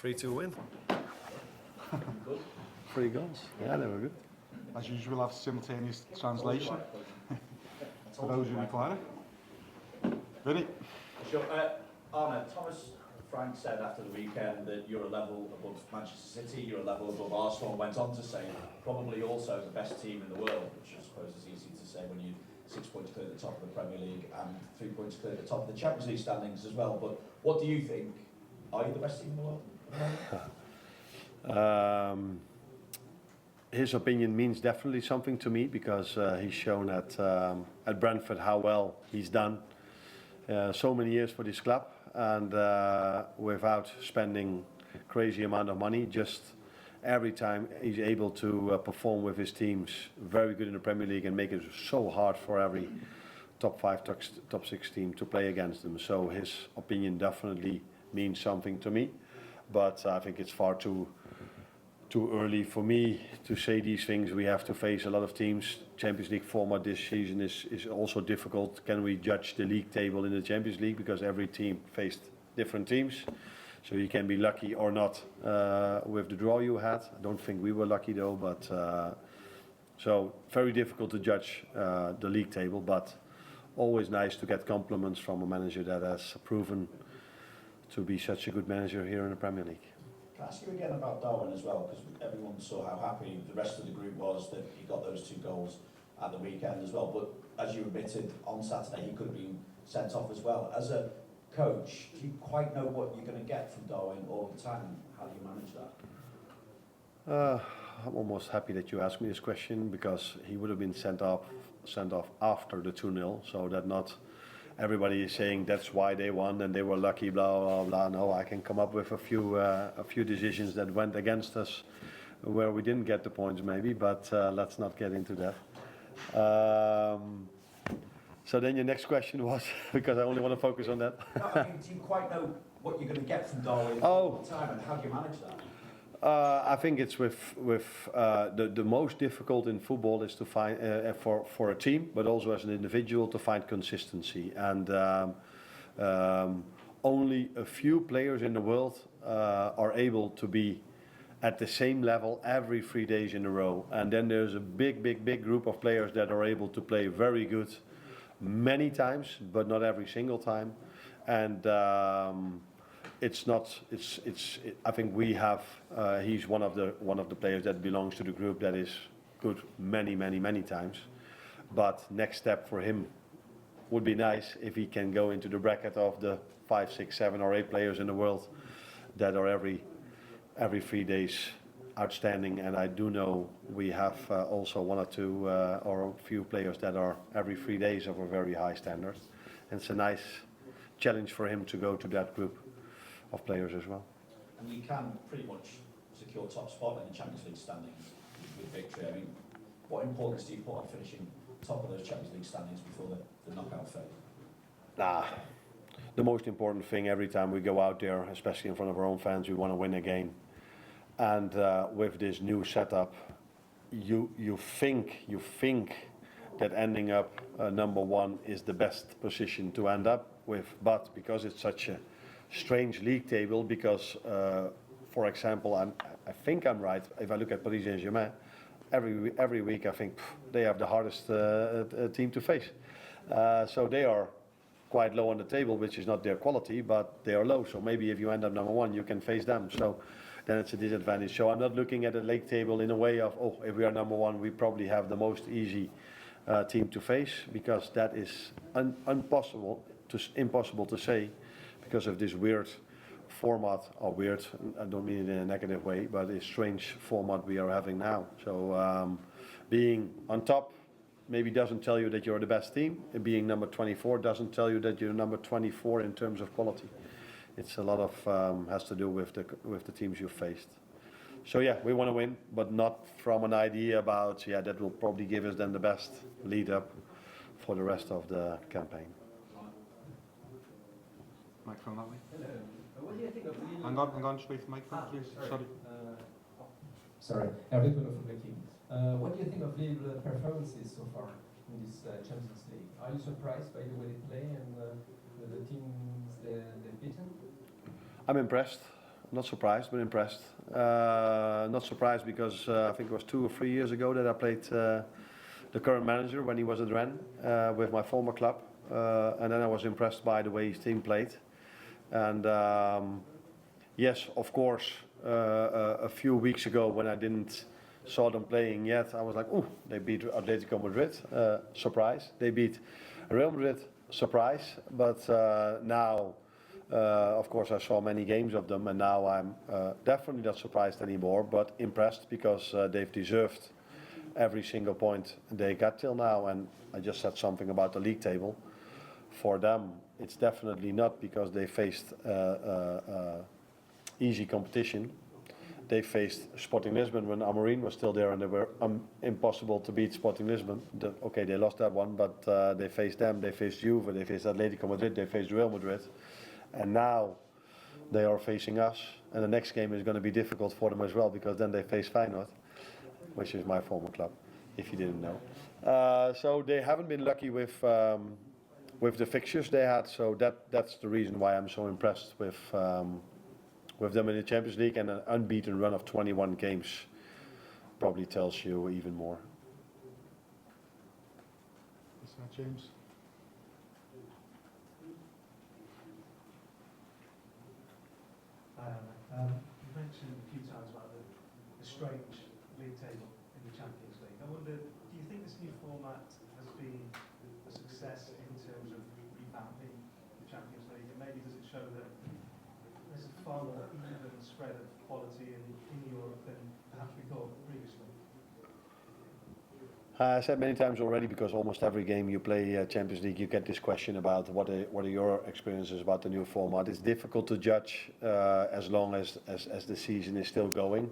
3-2 win. Good. 3 goals. Yeah, they were good. As usual, have simultaneous translation for those who require it. Vinny? Sure. Arne, Thomas Frank said after the weekend that you're a level above Manchester City, you're a level above Arsenal, and went on to say probably also the best team in the world, which I suppose is easy to say when you're 6 points clear at the top of the Premier League and 3 points clear at the top of the Champions League standings as well. But what do you think? Are you the best team in the world at the moment? His opinion means definitely something to me because he's shown at Brentford how well he's done so many years for this club, and without spending crazy amount of money, just every time he's able to perform with his teams very good in the Premier League and make it so hard for every top 5, top 6 team to play against them. So his opinion definitely means something to me, but I think it's far too early for me to say these things. We have to face a lot of teams. Champions League format this season is also difficult. Can we judge the league table in the Champions League? Because every team faced different teams. So you can be lucky or not with the draw you had. I don't think we were lucky though, but so very difficult to judge the league table, but always nice to get compliments from a manager that has proven to be such a good manager here in the Premier League. Can I ask you again about Darwin as well, because everyone saw how happy the rest of the group was that he got those 2 goals at the weekend as well. But as you admitted on Saturday, he could have been sent off as well. As a coach, do you quite know what you're going to get from Darwin all the time? How do you manage that? I'm almost happy that you asked me this question, because he would have been sent off after the 2-0, so that not everybody is saying that's why they won and they were lucky, blah blah blah. No, I can come up with a few decisions that went against us where we didn't get the points maybe, but let's not get into that. So then your next question was, because I only want to focus on that. No, I mean, do you quite know what you're going to get from Darwin Oh. all the time, and how do you manage that? I think it's with the most difficult in football is to find for a team, but also as an individual, to find consistency. And only a few players in the world are able to be at the same level every 3 days in a row. And then there's a big group of players that are able to play very good many times, but not every single time. And I think we have. He's one of the players that belongs to the group that is good many times. But next step for him would be nice if he can go into the bracket of the 5, 6, 7, or 8 players in the world that are every 3 days outstanding. And I do know we have also 1 or 2 or a few players that are every 3 days of a very high standard. And it's a nice challenge for him to go to that group of players as well. And you can pretty much secure top spot in the Champions League standings with victory. I mean, what importance do you put on finishing top of those Champions League standings before the knockout phase? The most important thing every time we go out there, especially in front of our own fans, we want to win a game. And with this new setup, you think that ending up number 1 is the best position to end up with, but because it's such a strange league table, because for example, I think I'm right, if I look at Paris Saint-Germain, every week I think they have the hardest team to face. So they are quite low on the table, which is not their quality, but they are low. So maybe if you end up number 1, you can face them. So then it's a disadvantage. So I'm not looking at the league table in a way of, oh, if we are number 1, we probably have the most easy team to face, because that is impossible to say, because of this weird format, or weird, I don't mean it in a negative way, but a strange format we are having now. So being on top maybe doesn't tell you that you're the best team, and being number 24 doesn't tell you that you're number 24 in terms of quality. It's a lot of has to do with the teams you've faced. So yeah, we want to win, but not from an idea about that will probably give us then the best lead up for the rest of the campaign. Microphone that way. Hello. What do you think of Lille? Hang on, just wait for the microphone, please. Sorry. Sorry, Hervé Polo from the King. What do you think of Lille performances so far in this Champions League? Are you surprised by the way they play and the teams they've beaten? I'm impressed. not surprised, but impressed. Not surprised because I think it was 2 or 3 years ago that I played the current manager when he was at Rennes with my former club, and then I was impressed by the way his team played. And yes, of course, a few weeks ago when I didn't saw them playing yet, I was like, oh, they beat Atletico Madrid, surprise. They beat Real Madrid, surprise. But now, of course, I saw many games of them, and now I'm definitely not surprised anymore, but impressed because they've deserved every single point they got till now. And I just said something about the league table. For them, it's definitely not because they faced easy competition. They faced Sporting Lisbon when Amorim was still there, and they were impossible to beat Sporting Lisbon. Okay, they lost that one, but they faced them, they faced Juve, they faced Atletico Madrid, they faced Real Madrid. And now they are facing us, and the next game is going to be difficult for them as well, because then they face Feyenoord, which is my former club, if you didn't know. So they haven't been lucky with the fixtures they had, so that's the reason why I'm so impressed with them in the Champions League, and an unbeaten run of 21 games probably tells you even more. Is that James? You mentioned a few times about the strange league table in the Champions League. I wonder, do you think this new format has been a success in terms of revamping the Champions League? And maybe does it show that there's a far more even spread of quality in Europe than perhaps we thought previously? I said many times already, because almost every game you play Champions League, you get this question about what are your experiences about the new format. It's difficult to judge as long as the season is still going.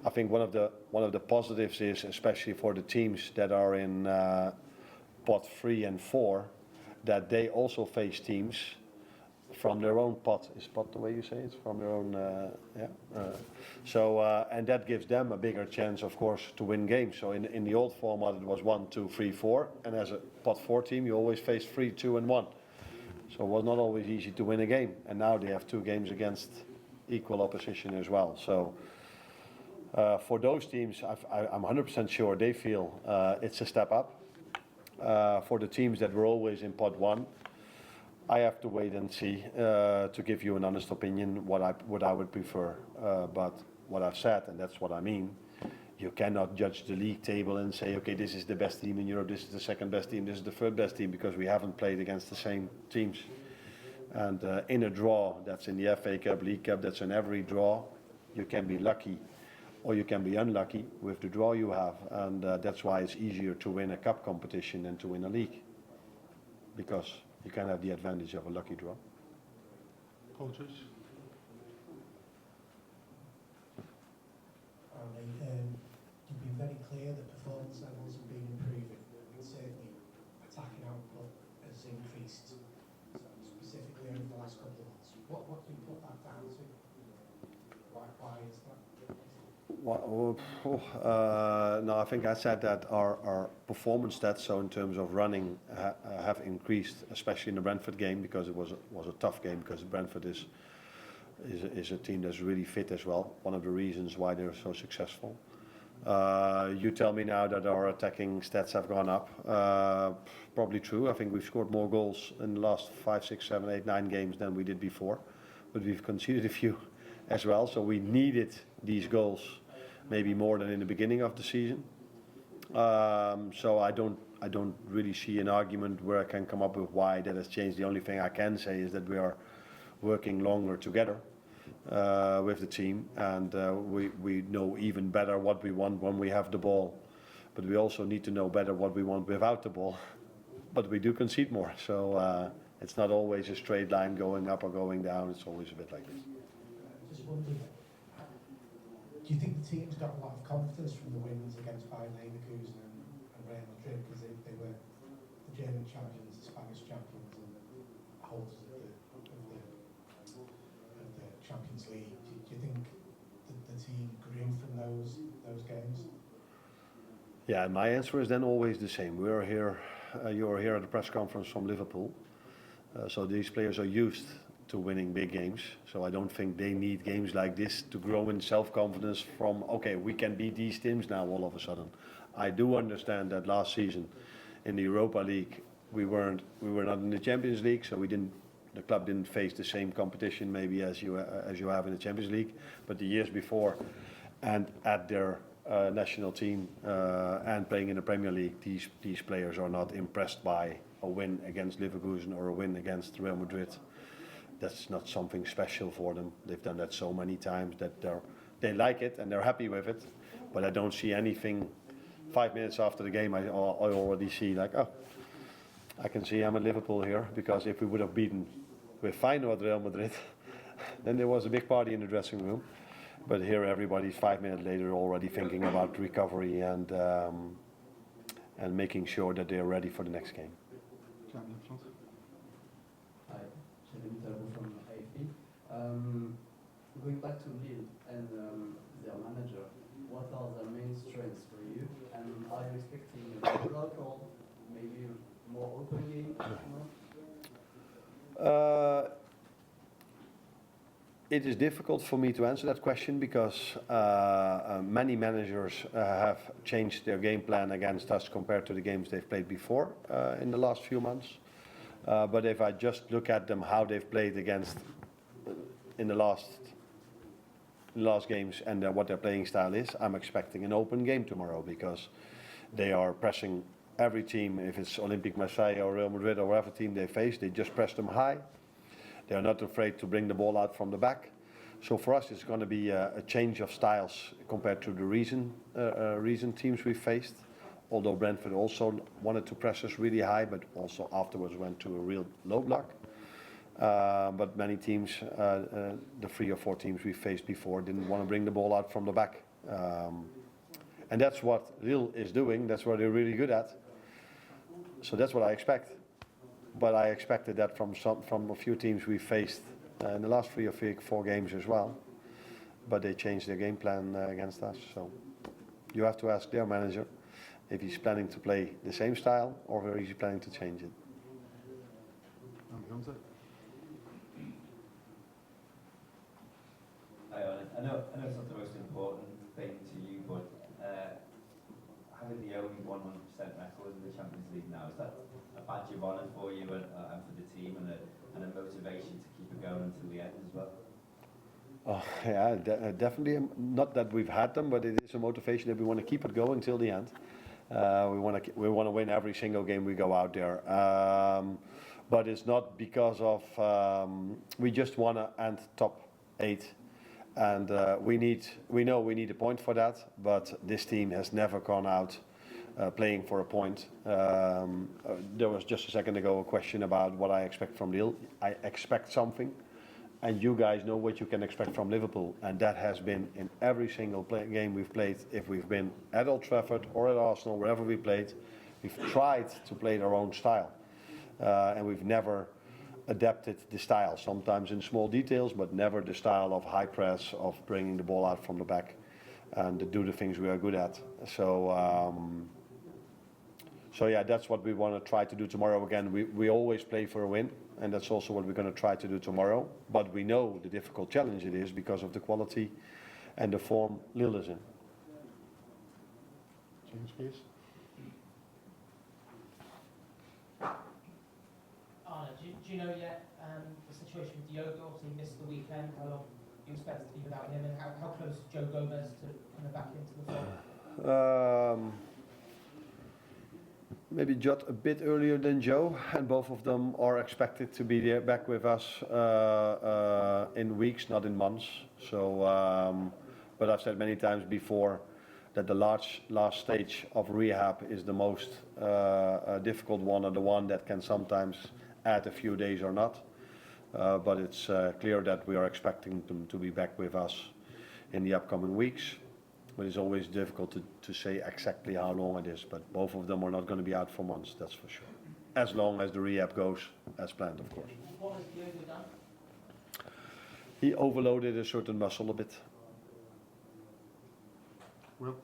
I think one of the positives is, especially for the teams that are in pot 3 and 4, that they also face teams from their own pot. Is pot the way you say it? From their own, and that gives them a bigger chance, of course, to win games. So in the old format, it was 1, 2, 3, 4, and as a pot 4 team, you always face 3, 2, and 1. So it was not always easy to win a game. And now they have 2 games against equal opposition as well. So for those teams, I'm 100% sure they feel it's a step up. For the teams that were always in pot 1, I have to wait and see to give you an honest opinion what I would prefer. But what I've said, and that's what I mean, you cannot judge the league table and say, okay, this is the best team in Europe, this is the second best team, this is the third best team, because we haven't played against the same teams. And in a draw, that's in the FA Cup, League Cup, that's in every draw, you can be lucky or you can be unlucky with the draw you have. And that's why it's easier to win a cup competition than to win a league, because you can have the advantage of a lucky draw. Coaches? You've been very clear that performance levels have been improving, and certainly attacking output has increased, specifically over the last couple of months. What do you put that down to? Why is that? No, I think I said that our performance stats, so in terms of running, have increased, especially in the Brentford game, because it was a tough game, because Brentford is a team that's really fit as well. One of the reasons why they're so successful. You tell me now that our attacking stats have gone up. Probably true. I think we've scored more goals in the last 5, 6, 7, 8, 9 games than we did before, but we've conceded a few as well. So we needed these goals maybe more than in the beginning of the season. So I don't really see an argument where I can come up with why that has changed. The only thing I can say is that we are working longer together with the team, and we know even better what we want when we have the ball, but we also need to know better what we want without the ball. But we do concede more, so it's not always a straight line going up or going down. It's always a bit like this. Just wondering, do you think the team's got a lot of confidence from the wins against Bayern Leverkusen and Real Madrid, because they were the German champions, the Spanish champions, and holders of the Champions League? Do you think the team grew from those games? Yeah, my answer is then always the same. We are here, you are here at the press conference from Liverpool, so these players are used to winning big games. So I don't think they need games like this to grow in self-confidence from, okay, we can beat these teams now all of a sudden. I do understand that last season in the Europa League, we were not in the Champions League, so the club didn't face the same competition maybe as you have in the Champions League. But the years before, and at their national team and playing in the Premier League, these players are not impressed by a win against Leverkusen or a win against Real Madrid. That's not something special for them. They've done that so many times that they like it and they're happy with it. But I don't see anything. 5 minutes after the game, I already see like, oh, I can see I'm at Liverpool here, because if we would have beaten with Feyenoord Real Madrid, then there was a big party in the dressing room. But here, everybody's 5 minutes later already thinking about recovery and making sure that they're ready for the next game. Gentleman in front. Hi, Untitled from AFP. Going back to Lille and their manager, what are their main strengths for you? And are you expecting a block or maybe a more open game? It is difficult for me to answer that question because many managers have changed their game plan against us compared to the games they've played before in the last few months. But if I just look at them, how they've played against in the last games and what their playing style is, I'm expecting an open game tomorrow, because they are pressing every team. If it's Olympique Marseille or Real Madrid or whatever team they face, they just press them high. They are not afraid to bring the ball out from the back. So for us, it's going to be a change of styles compared to the recent teams we faced. Although Brentford also wanted to press us really high, but also afterwards went to a real low block. But many teams, the 3 or 4 teams we faced before, didn't want to bring the ball out from the back. And that's what Lille is doing. That's what they're really good at. So that's what I expect. But I expected that from a few teams we faced in the last 3 or 4 games as well. But they changed their game plan against us. So you have to ask their manager if he's planning to play the same style or is he planning to change it. Hi, Arne. I know it's not the most important thing to you, but having the only 100% record in the Champions League now, is that a badge of honour for you and for the team, and a motivation to keep it going until the end as well? Oh yeah, definitely. Not that we've had them, but it is a motivation that we want to keep it going till the end. We want to win every single game we go out there. But it's not because of we just want to end top 8. And we know we need a point for that, but this team has never gone out playing for a point. There was just a second ago a question about what I expect from Lille. I expect something, and you guys know what you can expect from Liverpool, and that has been in every single game we've played. If we've been at Old Trafford or at Arsenal, wherever we played, we've tried to play our own style, and we've never adapted the style, sometimes in small details, but never the style of high press, of bringing the ball out from the back, and to do the things we are good at. So yeah, that's what we want to try to do tomorrow again. We always play for a win, and that's also what we're going to try to do tomorrow. But we know the difficult challenge it is because of the quality and the form Lille is in. James, please. Arne, do you know yet the situation with Jota? Obviously he missed the weekend. How long do you expect to be without him, and how close is Joe Gomez to coming back into the fold? Maybe Jota a bit earlier than Joe, and both of them are expected to be there back with us in weeks, not in months. So, but I've said many times before that the last stage of rehab is the most difficult one, and the one that can sometimes add a few days or not. But it's clear that we are expecting them to be back with us in the upcoming weeks. But it's always difficult to say exactly how long it is. But both of them are not going to be out for months, that's for sure. As long as the rehab goes as planned, of course. What has Jota done? He overloaded a certain muscle a bit. Will?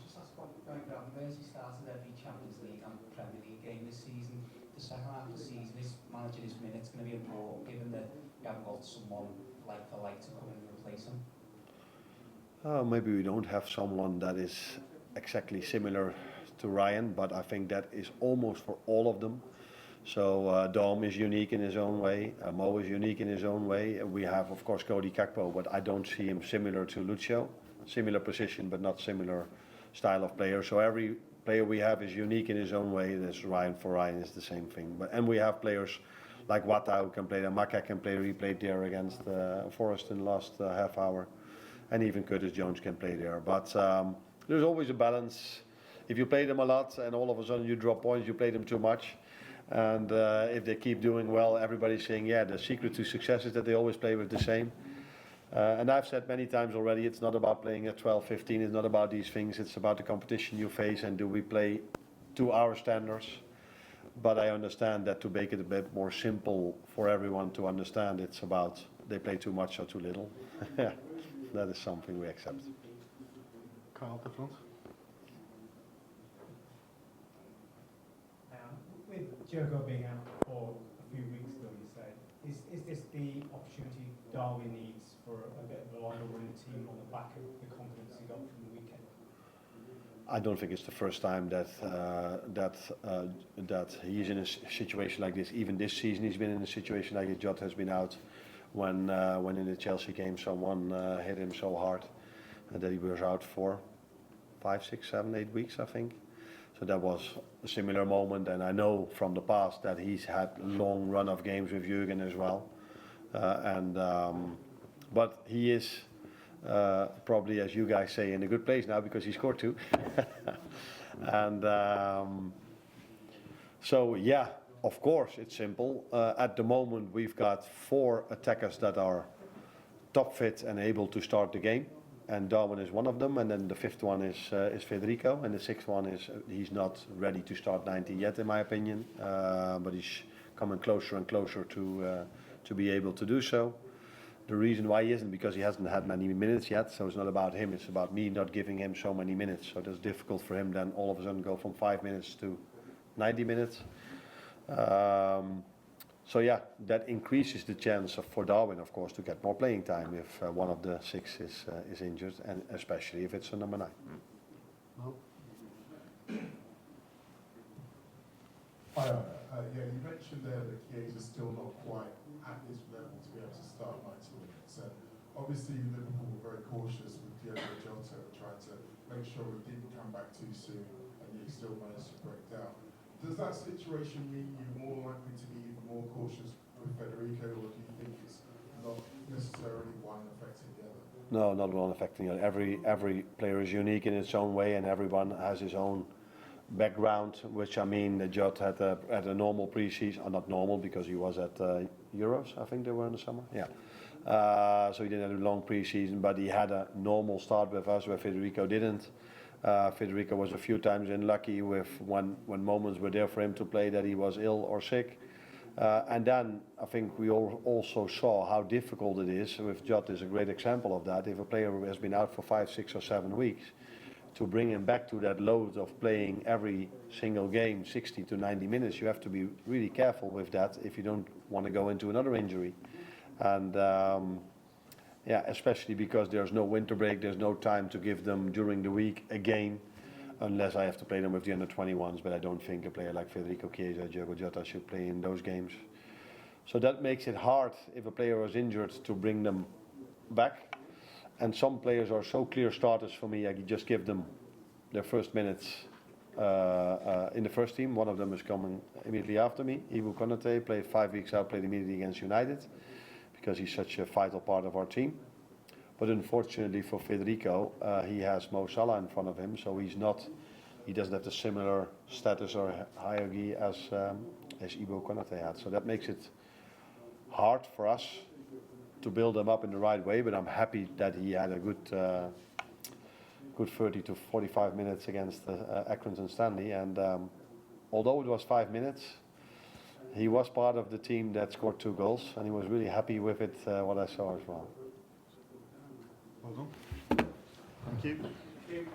Just ask what Gravenberch started every Champions League and Premier League game this season. The second half of the season, his management imagine his minutes going to be important, given that you haven't got someone like for like to come in and replace him? Maybe we don't have someone that is exactly similar to Ryan, but I think that is almost for all of them. So Dom is unique in his own way, Mo is unique in his own way. We have, of course, Cody Gakpo, but I don't see him similar to Lucio. Similar position, but not similar style of player. So every player we have is unique in his own way. There's Ryan for Ryan is the same thing. And we have players like Jota who can play there, Maka can play. He played there against Forest in the last half hour, and even Curtis Jones can play there. But there's always a balance. If you play them a lot and all of a sudden you drop points, you play them too much. And if they keep doing well, everybody's saying, yeah, the secret to success is that they always play with the same. And I've said many times already, it's not about playing at 12, 15, it's not about these things, it's about the competition you face and do we play to our standards. But I understand that to make it a bit more simple for everyone to understand, it's about they play too much or too little. That is something we accept. Kyle at the front. With Jota being out for a few weeks, though, you said, is this the opportunity Darwin needs for a bit of a longer running team on the back of the confidence he got from the weekend? I don't think it's the first time that that he's in a situation like this. Even this season, he's been in a situation like this. Jota has been out when in the Chelsea game, someone hit him so hard that he was out for 5, 6, 7, 8 weeks, I think. So that was a similar moment, and I know from the past that he's had a long run of games with Jürgen as well. But he is probably, as you guys say, in a good place now because he scored 2. And so, yeah, of course, it's simple. At the moment, we've got 4 attackers that are top fit and able to start the game. And Darwin is one of them, and then the 5th one is Federico, and the 6th one is he's not ready to start 90 yet, in my opinion, but he's coming closer and closer to be able to do so. The reason why he isn't because he hasn't had many minutes yet, so it's not about him, it's about me not giving him so many minutes. So it's difficult for him then all of a sudden go from 5 minutes to 90 minutes. So yeah, that increases the chance for Darwin, of course, to get more playing time if one of the 6 is injured, and especially if it's a number 9. No. Hi, yeah, you mentioned there that Chiesa's still not quite at this level to be able to start 90 minutes. Obviously, Liverpool were very cautious with Diogo Jota, trying to make sure he didn't come back too soon, and yet he still managed to break down. Does that situation mean you're more likely to be even more cautious with Federico, or do you think it's not necessarily one affecting the other? No, not one affecting the other. Every player is unique in its own way, and everyone has his own background. Which I mean, Jota had a normal pre-season, or not normal because he was at Euros. I think they were in the summer. Yeah. So he didn't have a long pre-season, but he had a normal start with us, where Federico didn't. Federico was a few times unlucky with when moments were there for him to play that he was ill or sick. And then I think we all also saw how difficult it is. With Jota is a great example of that. If a player has been out for 5, 6 or 7 weeks, to bring him back to that load of playing every single game 60 to 90 minutes, you have to be really careful with that if you don't want to go into another injury. And yeah, especially because there's no winter break, there's no time to give them during the week a game, unless I have to play them with the under-21s, but I don't think a player like Federico Chiesa or Diogo Jota should play in those games. So that makes it hard if a player is injured to bring them back. And some players are so clear starters for me, I can just give them their first minutes in the first team. One of them is coming immediately after me. Ibu Konate played 5 weeks out, played immediately against United, because he's such a vital part of our team. But unfortunately for Federico, he has Mo Salah in front of him, so he doesn't have the similar status or hierarchy as Ibu Konate had. So that makes it hard for us to build him up in the right way, but I'm happy that he had a good 30 to 45 minutes against Accrington Stanley, and although it was 5 minutes, he was part of the team that scored 2 goals, and he was really happy with it, what I saw as well. Well done. Thank you. Thank you.